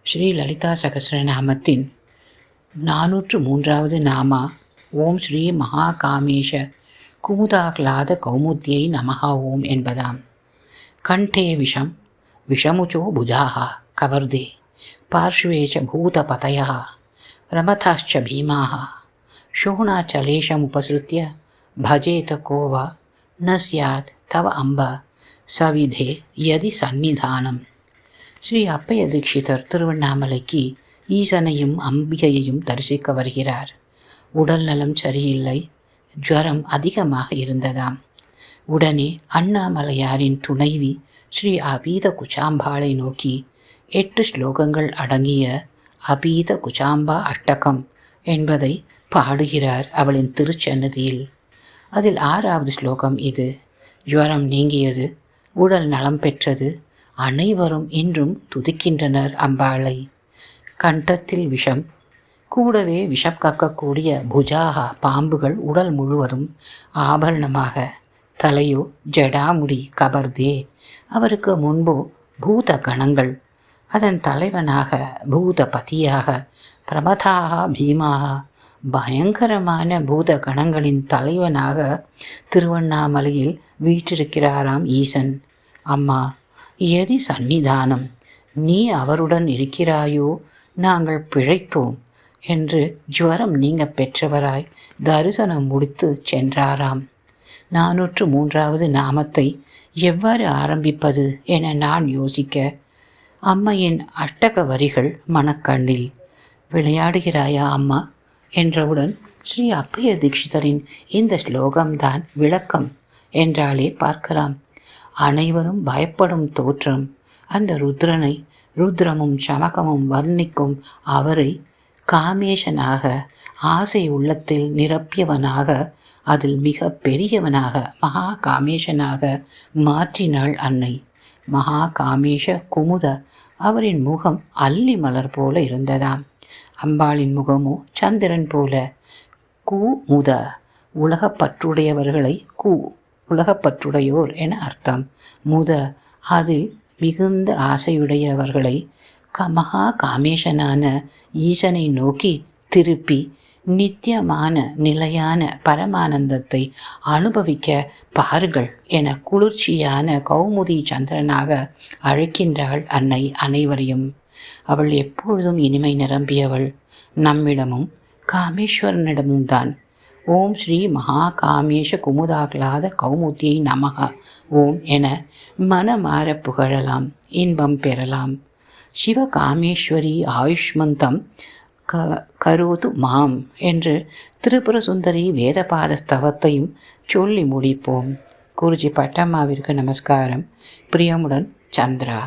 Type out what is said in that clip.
ஸ்ரீ லலிதா சகஸ்ரநாமத்தின் 403வது நாமா ஓம் ஸ்ரீ மகாகாமேஷ குமுதாஹ்லாத கௌமுத்யை நமஹ ஓம் என்பதாம். கண்டே விஷம் விஷமுச்சோ புஜாஹ கவர்தே பார்ஷ்வேச்ச பூதபதயः ரமதாश्च பீமாः शोणाचलेशमुपसृत्य भजेत को वा न स्यात् तव अम्ब सविधे यदि सन्निधाனம். ஸ்ரீ அப்பைய தீட்சிதர் திருவண்ணாமலைக்கு ஈசனையும் அம்பிகையையும் தரிசிக்க வருகிறார். உடல் நலம் சரியில்லை, ஜுரம் அதிகமாக இருந்ததாம். உடனே அண்ணாமலையாரின் துணைவி ஸ்ரீ அபீத குச்சாம்பாளை நோக்கி 8 ஸ்லோகங்கள் அடங்கிய அபீத குச்சாம்பா அஷ்டகம் என்பதை பாடுகிறார் அவளின் திருச்சன்னதியில். அதில் 6வது ஸ்லோகம் இது. ஜுவரம் நீங்கியது, உடல் நலம் பெற்றது, அனைவரும் இன்றும் துதிக்கின்றனர் அம்பாளை. கண்டத்தில் விஷம், கூடவே விஷம் கக்கக்கூடிய புஜாகா பாம்புகள் உடல் முழுவதும் ஆபரணமாக, தலையோ ஜடாமுடி கபர்தே, அவருக்கு முன்போ பூத கணங்கள், அதன் தலைவனாக பூதபதியாக பிரமதாக பீமாக பயங்கரமான பூத கணங்களின் தலைவனாக திருவண்ணாமலையில் வீற்றிருக்கிறாராம் ஈசன். அம்மா, எதி சந்நிதானம், நீ அவருடன் இருக்கிறாயோ, நாங்கள் பிழைத்தோம் என்று ஜுவரம் நீங்க பெற்றவராய் தரிசனம் முடித்து சென்றாராம். 403வது நாமத்தை எவ்வாறு ஆரம்பிப்பது என நான் யோசிக்க, அம்மையின் அஷ்டக வரிகள் மனக்கண்ணில். விளையாடுகிறாயா அம்மா என்றவுடன் ஸ்ரீ அப்பைய தீட்சிதரின் இந்த ஸ்லோகம்தான் விளக்கம் என்றாலே பார்க்கலாம். அனைவரும் பயப்படும் தோற்றம் அந்த ருத்ரனை, ருத்ரமும் சமகமும் வர்ணிக்கும் அவரை காமேஷனாக, ஆசை உள்ளத்தில் நிரப்பியவனாக, அதில் மிக பெரியவனாக மகா காமேஷனாக மாற்றினாள் அன்னை. மகா காமேஷ குமுத, அவரின் முகம் அல்லி மலர் போல இருந்ததாம். அம்பாளின் முகமோ சந்திரன் போல. குமுத, உலகப்பற்றுடையவர்களை உலகப்பற்றுடையோர் என அர்த்தம். முத, அதில் மிகுந்த ஆசையுடையவர்களை மகா காமேஷனான ஈசனை நோக்கி திருப்பி நித்தியமான நிலையான பரமானந்தத்தை அனுபவிக்க பாருங்கள் என குளிர்ச்சியான கௌமுதி சந்திரனாக அழைக்கின்றாள் அன்னை அனைவரையும். அவள் எப்பொழுதும் இனிமை நிரம்பியவள். நம்மிடமும் காமேஸ்வரனிடமும் தான். ஓம் ஸ்ரீ மகா காமேஷ குமுதாஹ்லாத கௌமுத்யை நமஹ ஓம் என மனமாற புகழலாம், இன்பம் பெறலாம். சிவகாமேஸ்வரி ஆயுஷ்மந்தம் கரோது மாம் என்று திரிபுர சுந்தரி வேதபாத ஸ்தவத்தையும் சொல்லி முடிப்போம். குருஜி பட்டம்மாவிற்கு நமஸ்காரம். பிரியமுடன் சந்திரா.